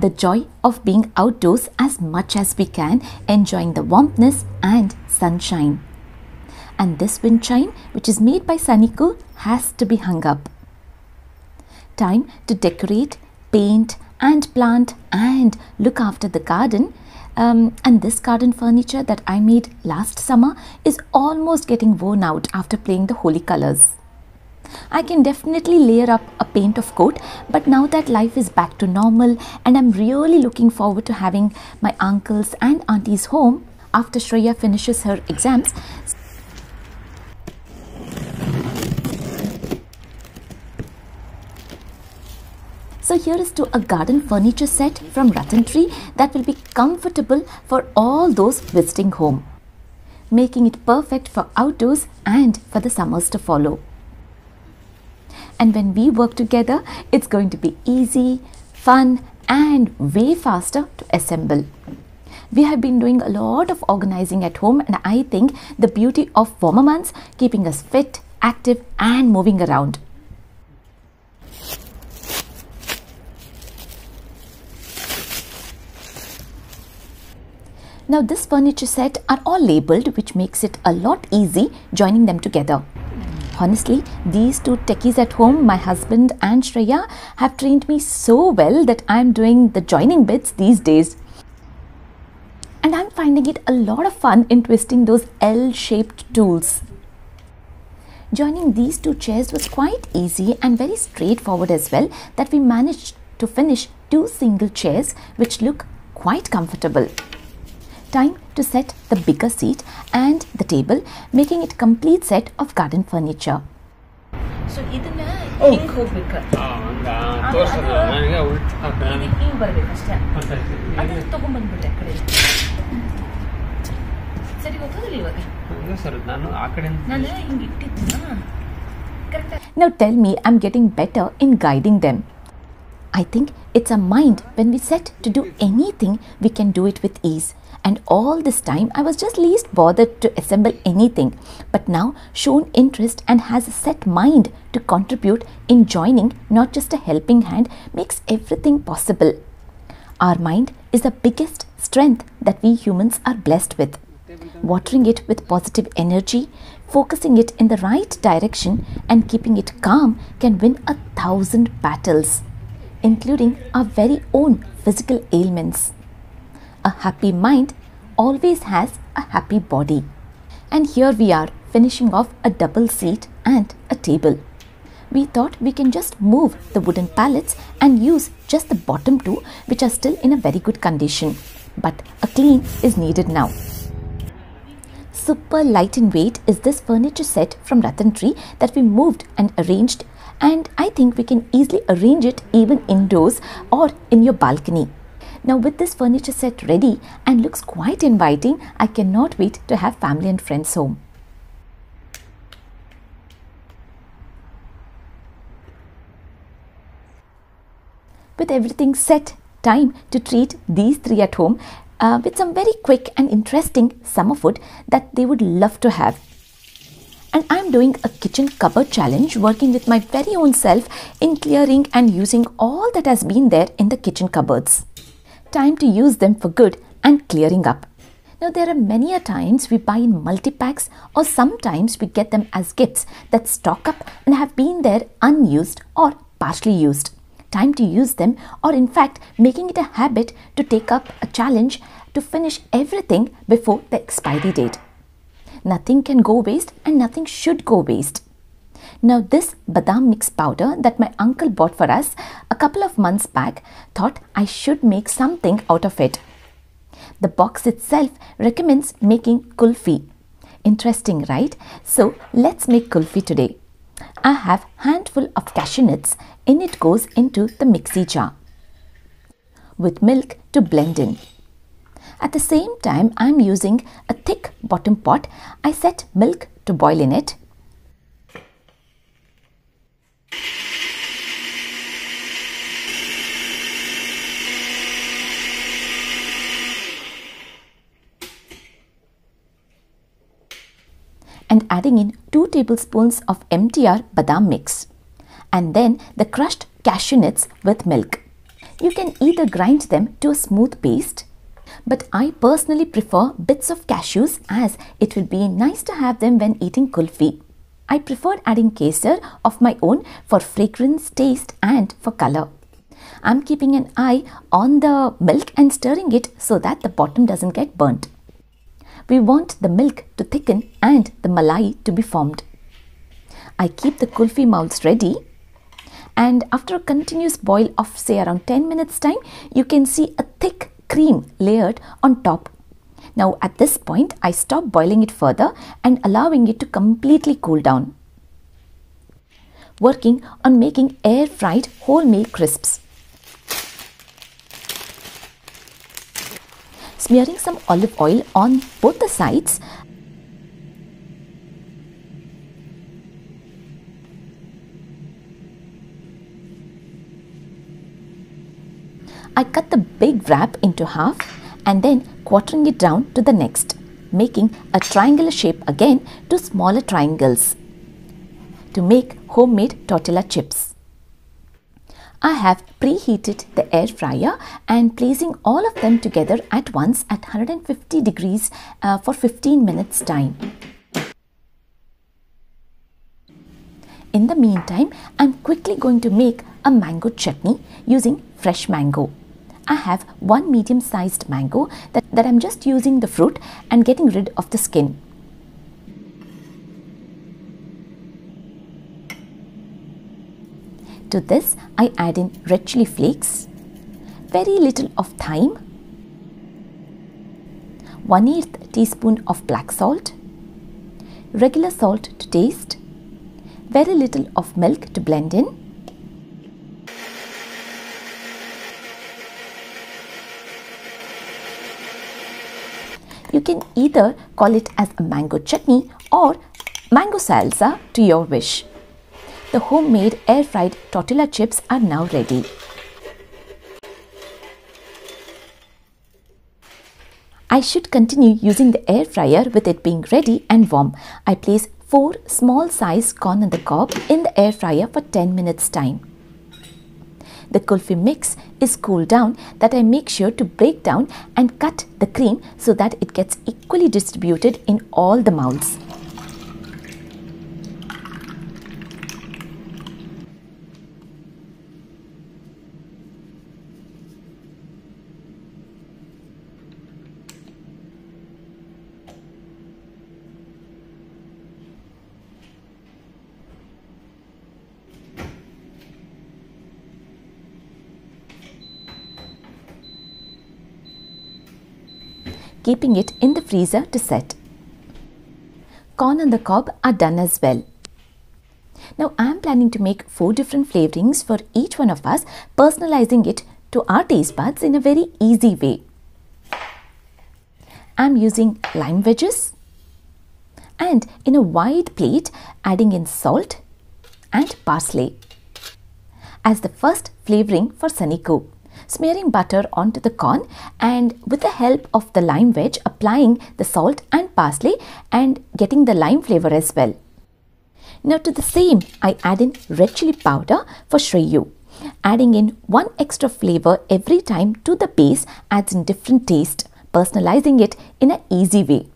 The joy of being outdoors as much as we can, enjoying the warmthness and sunshine. And this wind chime, which is made by Saniku, has to be hung up. Time to decorate, paint and plant and look after the garden. And this garden furniture that I made last summer is almost getting worn out after playing the holy colors. I can definitely layer up a paint of coat, but now that life is back to normal and I'm really looking forward to having my uncles and aunties home after Shreya finishes her exams. So here is to a garden furniture set from Rattantree that will be comfortable for all those visiting home, making it perfect for outdoors and for the summers to follow. And when we work together, it's going to be easy, fun and way faster to assemble. We have been doing a lot of organizing at home, and I think the beauty of warmer months keeping us fit, active and moving around. Now this furniture set are all labelled, which makes it a lot easy joining them together. Honestly, these two techies at home, my husband and Shreya, have trained me so well that I am doing the joining bits these days. And I'm finding it a lot of fun in twisting those L-shaped tools. Joining these two chairs was quite easy and very straightforward as well, that we managed to finish 2 single chairs which look quite comfortable. Time to set the bigger seat and the table, making it complete set of garden furniture. So idನ್ನ ಹಿಂಗೆ ಹೋಗಬೇಕು. ನನಗೆ ಹಿಂಗೆ ಬರಬೇಕು ಅಷ್ಟೇ. ಅದನ್ನ ತಗೊಂಡ್ಬಂದ್ಬಿಟ್ಟೆ ಆ ಕಡೆ. ಸರಿ ಗೊತ್ತದಿಲ್ಲ ಇವಾಗ. ಸರ್ ನಾನು ಆ ಕಡೆಯಿಂದ ನಾನು ಹಿಂಗೆ ಇಟ್ಟಿದ್ನ. Correct. Now tell me, I'm getting better in guiding them. I think it's a mind. When we set to do anything, we can do it with ease. And all this time I was just least bothered to assemble anything, but now shown interest and has a set mind to contribute in joining, not just a helping hand, makes everything possible. Our mind is the biggest strength that we humans are blessed with. Watering it with positive energy, focusing it in the right direction and keeping it calm can win 1,000 battles, including our very own physical ailments. A happy mind always has a happy body. And here we are finishing off a double seat and a table. We thought we can just move the wooden pallets and use just the bottom 2, which are still in a very good condition. But a clean is needed now. Super light in weight is this furniture set from Rattantree that we moved and arranged, and I think we can easily arrange it even indoors or in your balcony. Now with this furniture set ready and looks quite inviting, I cannot wait to have family and friends home. With everything set, time to treat these 3 at home with some very quick and interesting summer food that they would love to have. And I'm doing a kitchen cupboard challenge, working with my very own self in clearing and using all that has been there in the kitchen cupboards. Time to use them for good and clearing up. Now there are many a times we buy in multi-packs, or sometimes we get them as gifts that stock up and have been there unused or partially used. Time to use them, or in fact making it a habit to take up a challenge to finish everything before the expiry date. Nothing can go waste and nothing should go waste. Now this badam mix powder that my uncle bought for us a couple of months back, thought I should make something out of it. The box itself recommends making kulfi. Interesting, right? So let's make kulfi today. I have handful of cashew nuts, and it goes into the mixie jar with milk to blend in. At the same time I'm using a thick bottom pot. I set milk to boil in it. And adding in 2 tablespoons of MTR badam mix, and then the crushed cashew nuts with milk. You can either grind them to a smooth paste, but I personally prefer bits of cashews as it will be nice to have them when eating kulfi. I preferred adding kesar of my own for fragrance, taste and for color. I'm keeping an eye on the milk and stirring it so that the bottom doesn't get burnt. We want the milk to thicken and the malai to be formed. I keep the kulfi molds ready, and after a continuous boil of say around 10 minutes time, you can see a thick cream layered on top. Now at this point, I stop boiling it further and allowing it to completely cool down. Working on making air fried wholemeal crisps. Smearing some olive oil on both the sides. I cut the big wrap into half and then quartering it down to the next, making a triangular shape again to smaller triangles to make homemade tortilla chips. I have preheated the air fryer and placing all of them together at once at 150 degrees for 15 minutes time. In the meantime, I'm quickly going to make a mango chutney using fresh mango. I have one medium-sized mango that I'm just using the fruit and getting rid of the skin. To this, I add in red chili flakes, very little of thyme, 1/8 teaspoon of black salt, regular salt to taste, very little of milk to blend in, you can either call it as a mango chutney or mango salsa to your wish. The homemade air-fried tortilla chips are now ready. I should continue using the air fryer with it being ready and warm. I place 4 small size corn on the cob in the air fryer for 10 minutes time. The kulfi mix is cooled down that I make sure to break down and cut the cream so that it gets equally distributed in all the molds. Keeping it in the freezer to set. Corn on the cob are done as well. Now I am planning to make 4 different flavorings for each one of us, personalizing it to our taste buds in a very easy way. I am using lime wedges and in a wide plate adding in salt and parsley. As the first flavoring for Sunnyco, smearing butter onto the corn and with the help of the lime wedge applying the salt and parsley and getting the lime flavor as well. Now to the same I add in red chili powder for Shreyu. Adding in 1 extra flavor every time to the base adds in different taste, personalizing it in an easy way.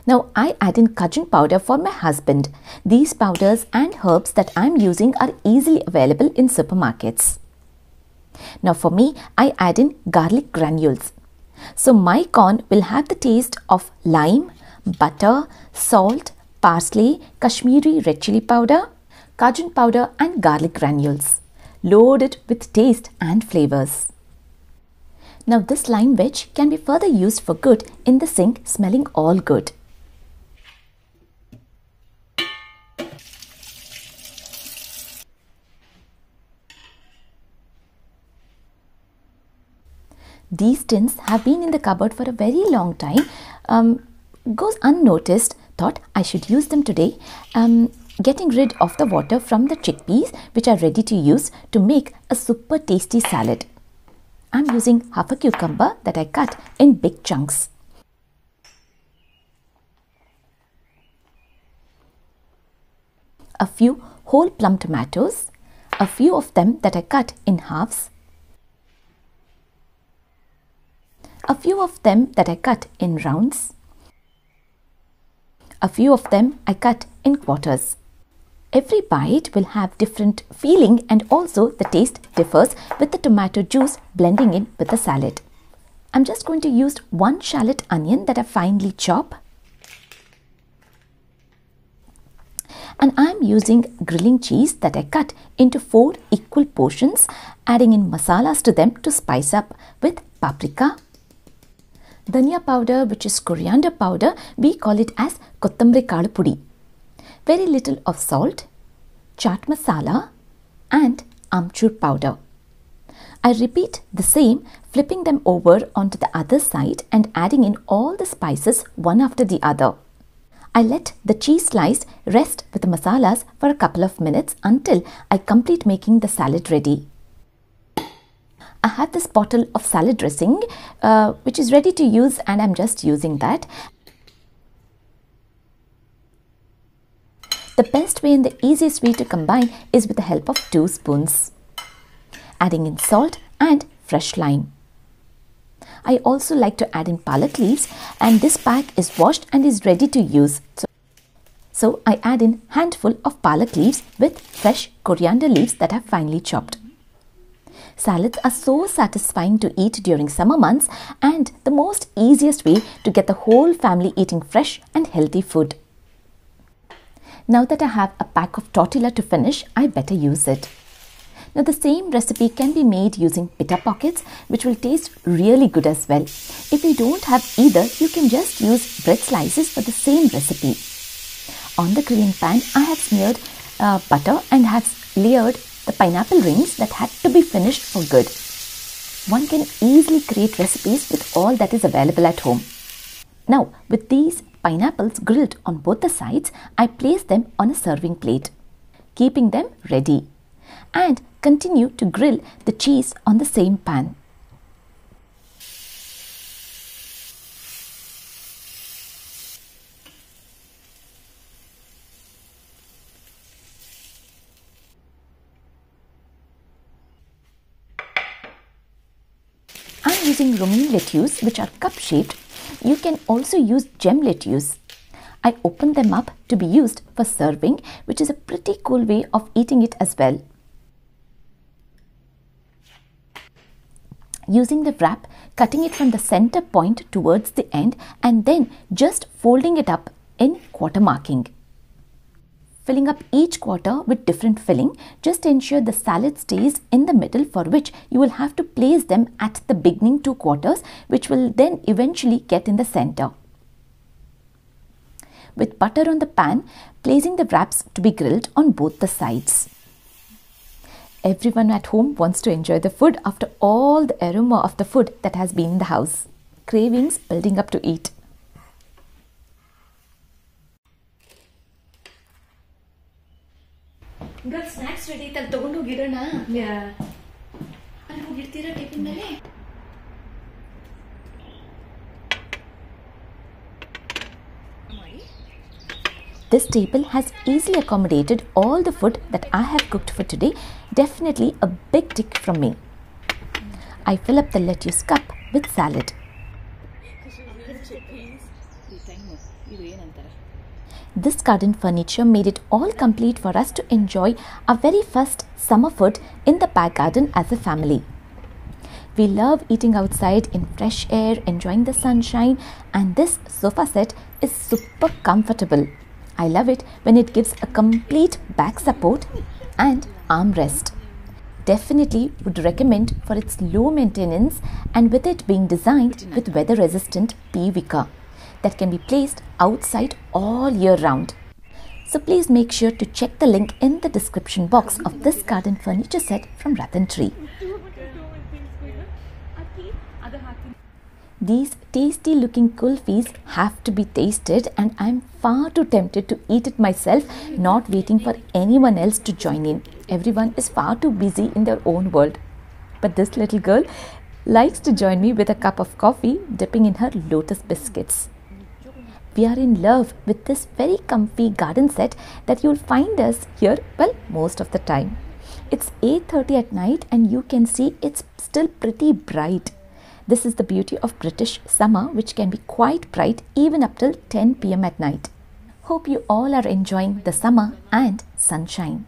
Now I add in cajun powder for my husband. These powders and herbs that I am using are easily available in supermarkets. Now for me, I add in garlic granules. So my corn will have the taste of lime, butter, salt, parsley, Kashmiri red chili powder, cajun powder and garlic granules, loaded with taste and flavors. Now this lime wedge can be further used for good in the sink, smelling all good. These tins have been in the cupboard for a very long time. Goes unnoticed. Thought I should use them today. Getting rid of the water from the chickpeas, which are ready to use to make a super tasty salad. I'm using half a cucumber that I cut in big chunks. A few whole plum tomatoes. A few of them that I cut in halves. A few of them that I cut in rounds. A few of them I cut in quarters. Every bite will have different feeling, and also the taste differs with the tomato juice blending in with the salad. I'm just going to use one shallot onion that I finely chop. And I'm using grilling cheese that I cut into 4 equal portions, adding in masalas to them to spice up with paprika, dhania powder, which is coriander powder. We call it as kottambari kalu pudi. Very little of salt, chaat masala and amchur powder. I repeat the same, flipping them over onto the other side and adding in all the spices one after the other. I let the cheese slice rest with the masalas for a couple of minutes until I complete making the salad ready. I have this bottle of salad dressing which is ready to use, and I'm just using that. The best way and the easiest way to combine is with the help of 2 spoons. Adding in salt and fresh lime. I also like to add in palak leaves, and this pack is washed and is ready to use. So I add in handful of palak leaves with fresh coriander leaves that I've finely chopped. Salads are so satisfying to eat during summer months, and the most easiest way to get the whole family eating fresh and healthy food. Now that I have a pack of tortilla to finish, I better use it. Now the same recipe can be made using pita pockets, which will taste really good as well. If you don't have either, you can just use bread slices for the same recipe. On the grilling pan, I have smeared butter and have layered the pineapple rings that had to be finished for good. One can easily create recipes with all that is available at home. Now, with these pineapples grilled on both the sides, I place them on a serving plate, keeping them ready, and continue to grill the cheese on the same pan. I'm using romaine lettuce, which are cup shaped. You can also use gem lettuce. I open them up to be used for serving, which is a pretty cool way of eating it as well. Using the wrap, cutting it from the center point towards the end, and then just folding it up in quarter marking. Filling up each quarter with different filling, just ensure the salad stays in the middle, for which you will have to place them at the beginning 2 quarters, which will then eventually get in the center. With butter on the pan, placing the wraps to be grilled on both the sides. Everyone at home wants to enjoy the food after all the aroma of the food that has been in the house. Cravings building up to eat. Girl, snacks ready. Tal togondo hogiroಣ. Yeah. ಅಲ್ಲಿ ಹೋಗಿರ್ತೀರಾ tiffin ಮೇಲೆ? This table has easily accommodated all the food that I have cooked for today. Definitely a big tick from me. I fill up the lettuce cup with salad. This garden furniture made it all complete for us to enjoy our very first summer food in the back garden as a family. We love eating outside in fresh air, enjoying the sunshine, and this sofa set is super comfortable. I love it when it gives a complete back support and armrest. Definitely would recommend for its low maintenance, and with it being designed with weather resistant PVC that can be placed outside all year round. So please make sure to check the link in the description box of this garden furniture set from Rattantree. These tasty looking kulfis have to be tasted, and I'm far too tempted to eat it myself, not waiting for anyone else to join in. Everyone is far too busy in their own world. But this little girl likes to join me with a cup of coffee, dipping in her lotus biscuits. We are in love with this very comfy garden set that you'll find us here, well, most of the time. It's 8:30 at night and you can see it's still pretty bright. This is the beauty of British summer, which can be quite bright even up till 10 p.m. at night. Hope you all are enjoying the summer and sunshine.